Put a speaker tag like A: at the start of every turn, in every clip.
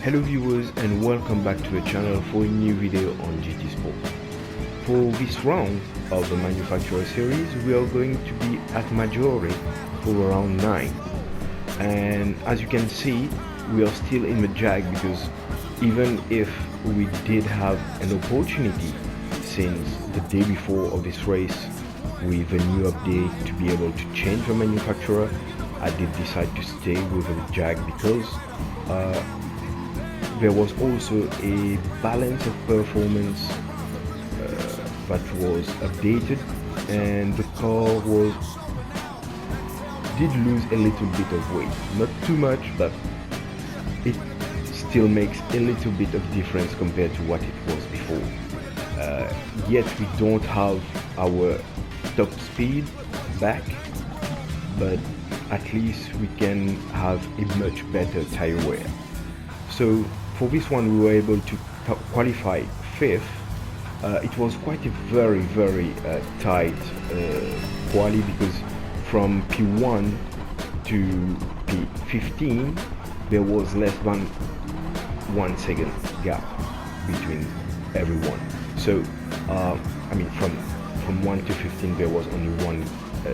A: Hello viewers, and welcome back to the channel for a new video on GtSport. For this round of the Manufacturer series, we are going to be at Maggiore for around 9. And as you can see, we are still in the Jag because even if we did have an opportunity since the day before of this race with a new update to be able to change the manufacturer, I did decide to stay with the Jag because there was also a balance of performance that was updated, and the car did lose a little bit of weight, not too much, but it still makes a little bit of difference compared to what it was before. Yet we don't have our top speed back, but at least we can have a much better tire wear. So for this one we were able to qualify 5th. It was quite a very tight quali because from P1 to P15 there was less than 1 second gap between everyone. So I mean from 1 to 15 there was only 1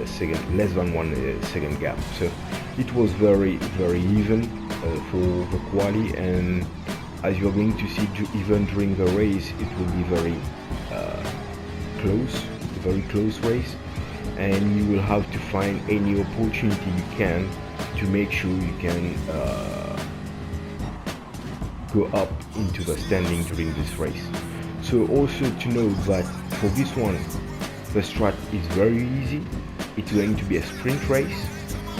A: second, less than 1 second gap. So it was very even for the quali, and as you're going to see even during the race, it will be very close race, and you will have to find any opportunity you can to make sure you can go up into the standing during this race. So also to know that for this one the strat is very easy. It's going to be a sprint race,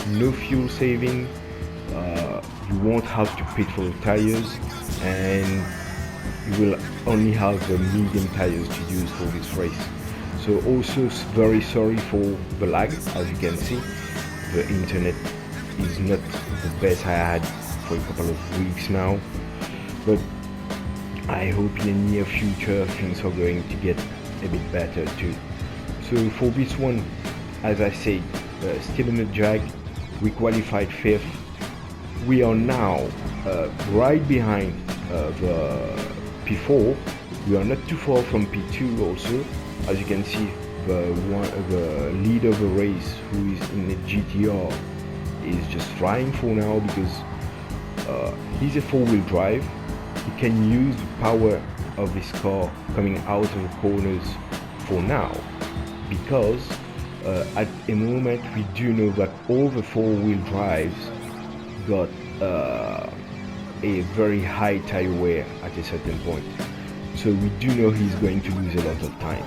A: no fuel saving, you won't have to pit for tires, and you will only have the medium tires to use for this race. So also very sorry for the lag. As you can see, the internet is not the best I had for a couple of weeks now, but I hope in the near future things are going to get a bit better too. So for this one, as I said, still in the Jag, we qualified 5th. We are now right behind the P4. We are not too far from P2 also. As you can see, the leader of the race, who is in the GTR, is just flying for now because he's a 4-wheel drive. He can use the power of this car coming out of the corners for now, because at the moment we do know that all the 4-wheel drives got a very high tire wear at a certain point. So we do know he's going to lose a lot of time.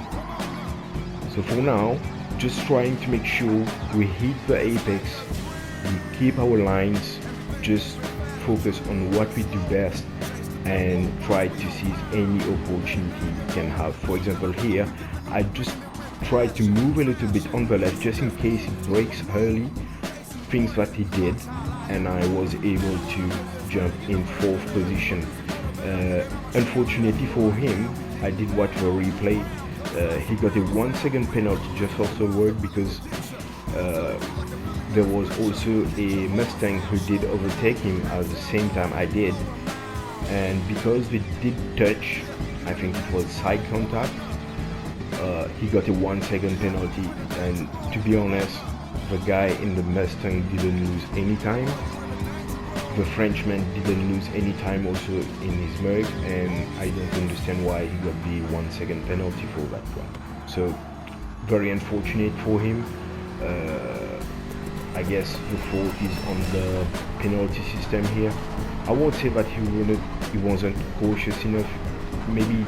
A: So for now, just trying to make sure we hit the apex, we keep our lines, just focus on what we do best and try to seize any opportunity we can have. For example, here I just try to move a little bit on the left just in case it breaks early, things that he did, and I was able to jump in 4th position. Unfortunately for him, I did watch the replay. He got a 1 second penalty just afterward because there was also a Mustang who did overtake him at the same time I did, and because we did touch, I think it was side contact, he got a 1 second penalty. And to be honest, the guy in the Mustang didn't lose any time. The Frenchman didn't lose any time also in his merc, and I don't understand why he got the 1 second penalty for that one. So very unfortunate for him. I guess the fault is on the penalty system here. I won't say that he wasn't cautious enough. Maybe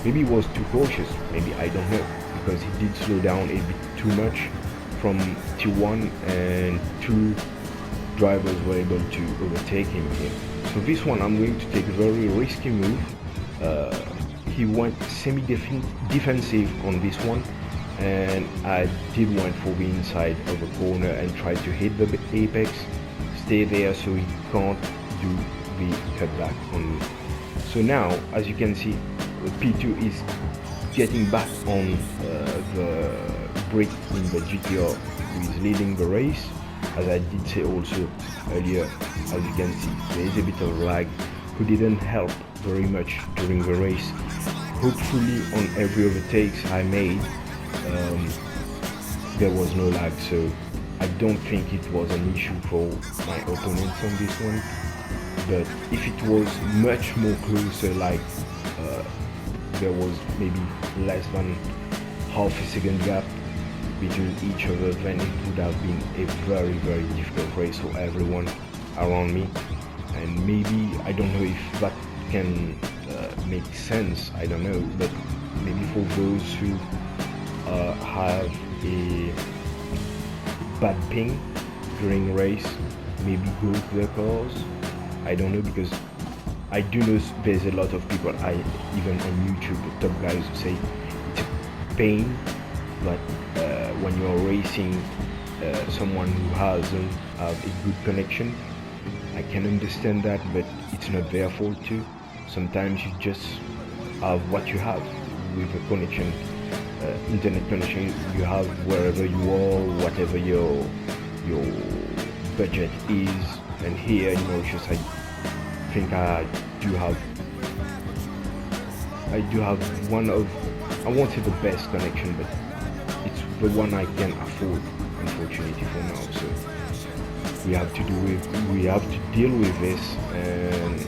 A: he was too cautious, maybe, I don't know, because he did slow down a bit too much from T1, and 2 drivers were able to overtake him here. So this one I'm going to take a very risky move. He went semi-defensive on this one, and I did went for the inside of the corner and try to hit the apex, stay there so he can't do the cutback on me. So now, as you can see, P2 is getting back on the Brit in the GTR who is leading the race. As I did say also earlier, as you can see, there is a bit of lag, who didn't help very much during the race. Hopefully on every overtakes I made, there was no lag, so I don't think it was an issue for my opponents on this one. But if it was much more closer, like there was maybe less than half a second gap between each other, then it would have been a very difficult race for everyone around me. And maybe, I don't know if that can make sense, I don't know, but maybe for those who have a bad ping during race, maybe go to their cars, I don't know, because I do know there's a lot of people, even on YouTube, the top guys who say it's a pain, but when you're racing someone who hasn't have a good connection, I can understand that, but it's not their fault too. Sometimes you just have what you have with a connection, internet connection you have wherever you are, whatever your budget is. And here, it's just I think I do have one of, I won't say the best connection, but it's the one I can afford, unfortunately, for now. So we have to deal with this, and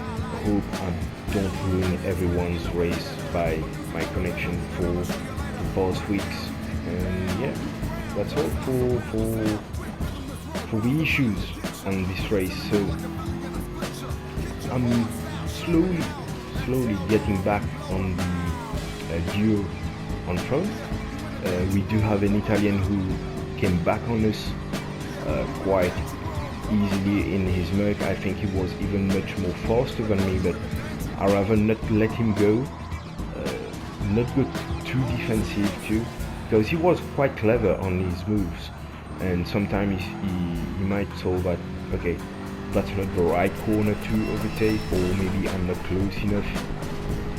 A: hope I don't ruin everyone's race by my connection for the past weeks. And yeah, that's all for the issues on this race. So I'm slowly getting back on the duo on front. We do have an Italian who came back on us quite easily in his Merc. I think he was even much more faster than me, but I rather not let him go, not go too defensive too, because he was quite clever on his moves, and sometimes he might solve that, okay, that's not the right corner to overtake, or maybe I'm not close enough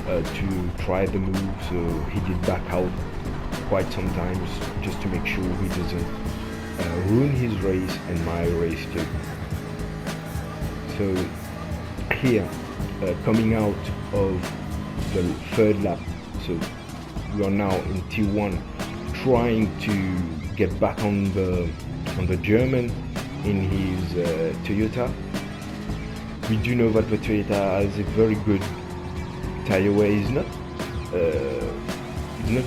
A: to try the move, so he did back out quite sometimes just to make sure he doesn't ruin his race and my race too. So here, coming out of the third lap, so we are now in T1, trying to get back on the German in his Toyota. We do know that the Toyota has a very good tire wear. It's not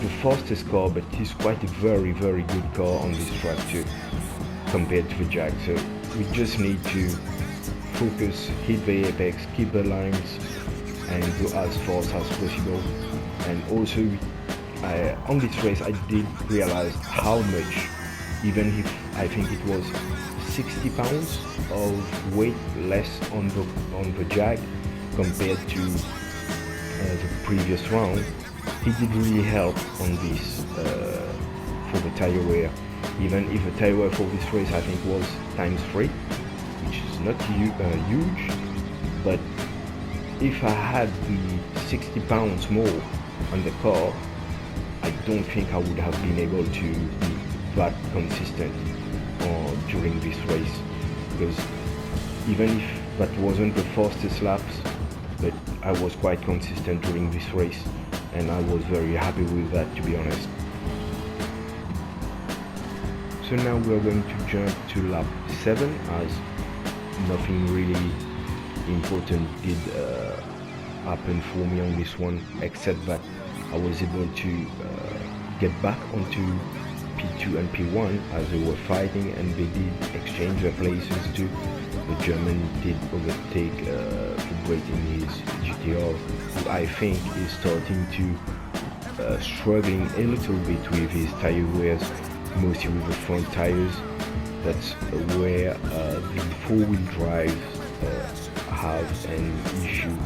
A: the fastest car, but it's quite a very good car on this track too, compared to the Jag. So we just need to focus, hit the apex, keep the lines, and go as fast as possible. And also on this race I did realize how much, even if I think it was 60 pounds of weight less on the Jag compared to the previous round, he did really help on this for the tire wear. Even if the tire wear for this race I think was ×3, which is not huge, but if I had the 60 pounds more on the car, I don't think I would have been able to be that consistent during this race, because even if that wasn't the fastest laps, but I was quite consistent during this race, and I was very happy with that, to be honest. So now we're going to jump to lap 7, as nothing really important did happen for me on this one, except that I was able to get back onto P2 and P1 as they were fighting, and they did exchange their places too. The German did overtake Brit in his GTR, who I think is starting to struggling a little bit with his tire wears, mostly with the front tires. That's where the four-wheel drive have an issue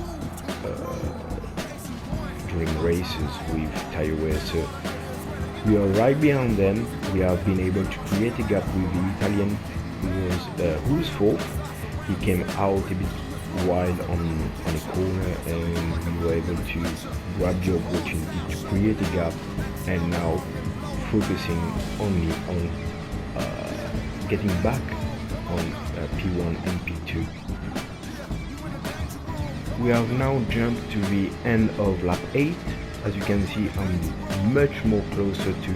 A: during races with tire wear. So we are right behind them. We have been able to create a gap with the Italian, who was fourth. He came out a bit wide on a corner, and we were able to grab the opportunity to create a gap, and now focusing only on getting back on P1 and P2. We have now jumped to the end of lap 8. As you can see, I'm much more closer to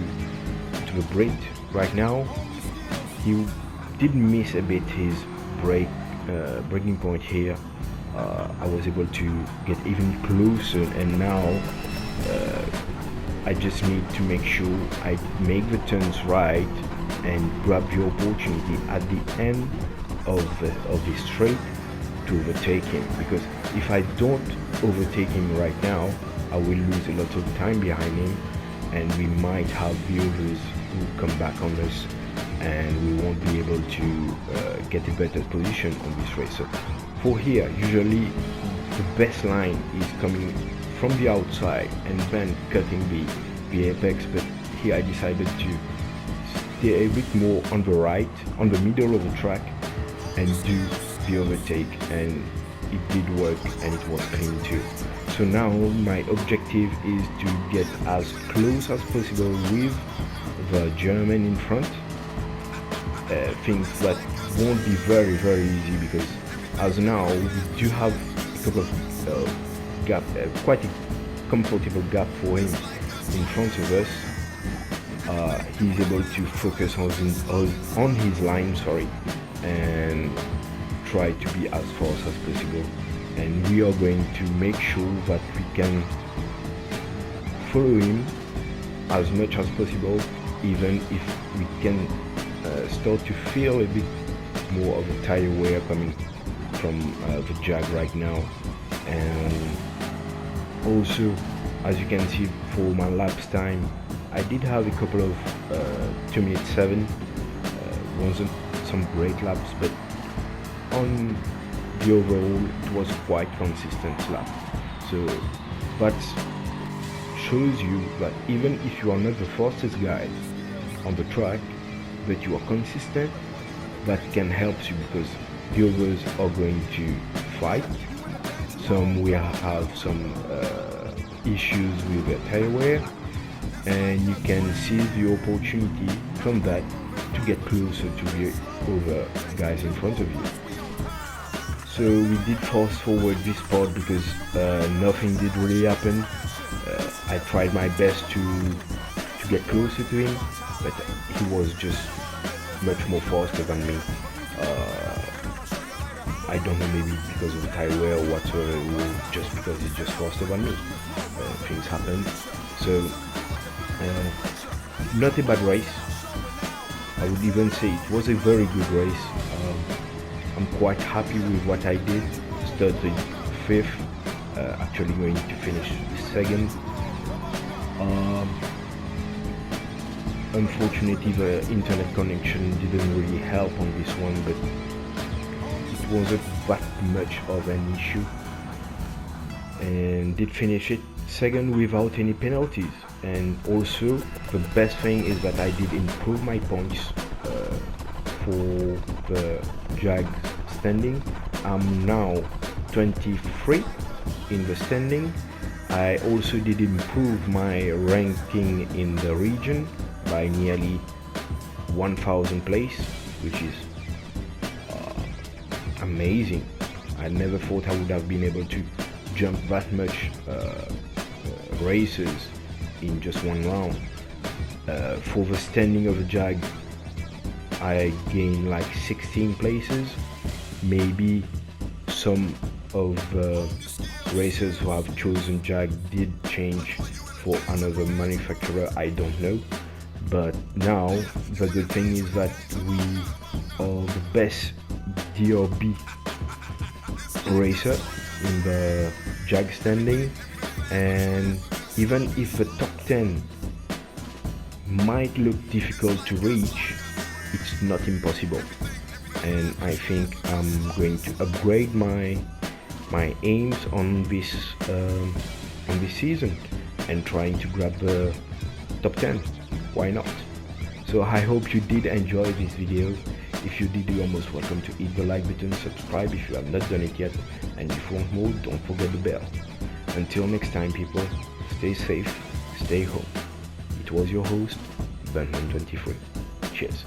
A: the brake right now. He did miss a bit his braking point here. I was able to get even closer, and now I just need to make sure I make the turns right and grab the opportunity at the end of the straight to overtake him, because if I don't overtake him right now, I will lose a lot of time behind him, and we might have the others who come back on us, and we won't be able to get a better position on this race. So for here, usually the best line is coming from the outside and then cutting the apex, but here I decided to stay a bit more on the right, on the middle of the track, and do the overtake, and it did work, and it was clean too. So now my objective is to get as close as possible with the German in front. Things that won't be very easy, because as now we do have a couple of gap, quite a comfortable gap for him in front of us. He's able to focus on his line, and try to be as fast as possible, and we are going to make sure that we can follow him as much as possible, even if we can start to feel a bit more of a tire wear coming from the Jag right now. And also, as you can see, for my laps time, I did have a couple of 2 minutes 7, wasn't some great laps, but on the overall it was quite consistent lap. So that shows you that even if you are not the fastest guy on the track, but you are consistent, that can help you, because the others are going to fight. Some will have some issues with their tire wear, and you can seize the opportunity from that to get closer to the other guys in front of you. So we did fast forward this part because nothing did really happen. I tried my best to get closer to him, but he was just much more faster than me. I don't know, maybe because of the tire wear or whatsoever, or just because he's just faster than me. Things happen. So not a bad race. I would even say it was a very good race. I'm quite happy with what I did. Started 5th, actually going to finish 2nd. Unfortunately, the internet connection didn't really help on this one, but it wasn't that much of an issue, and did finish it 2nd without any penalties. And also the best thing is that I did improve my points for the Jag standing. I'm now 23 in the standing. I also did improve my ranking in the region by nearly 1,000 place, which is amazing. I never thought I would have been able to jump that much races in just one round. For the standing of the Jag, I gained like 16 places. Maybe some of the racers who have chosen Jag did change for another manufacturer, I don't know. But now the good thing is that we are the best DRB racer in the Jag standing, and even if the top 10 might look difficult to reach, it's not impossible. And I think I'm going to upgrade my aims on this season and trying to grab the top 10. Why not? So I hope you did enjoy this video. If you did, you are most welcome to hit the like button, subscribe if you have not done it yet, and if you want more, don't forget the bell. Until next time, people, stay safe, stay home. It was your host, MFT-Bertmon 23. Cheers.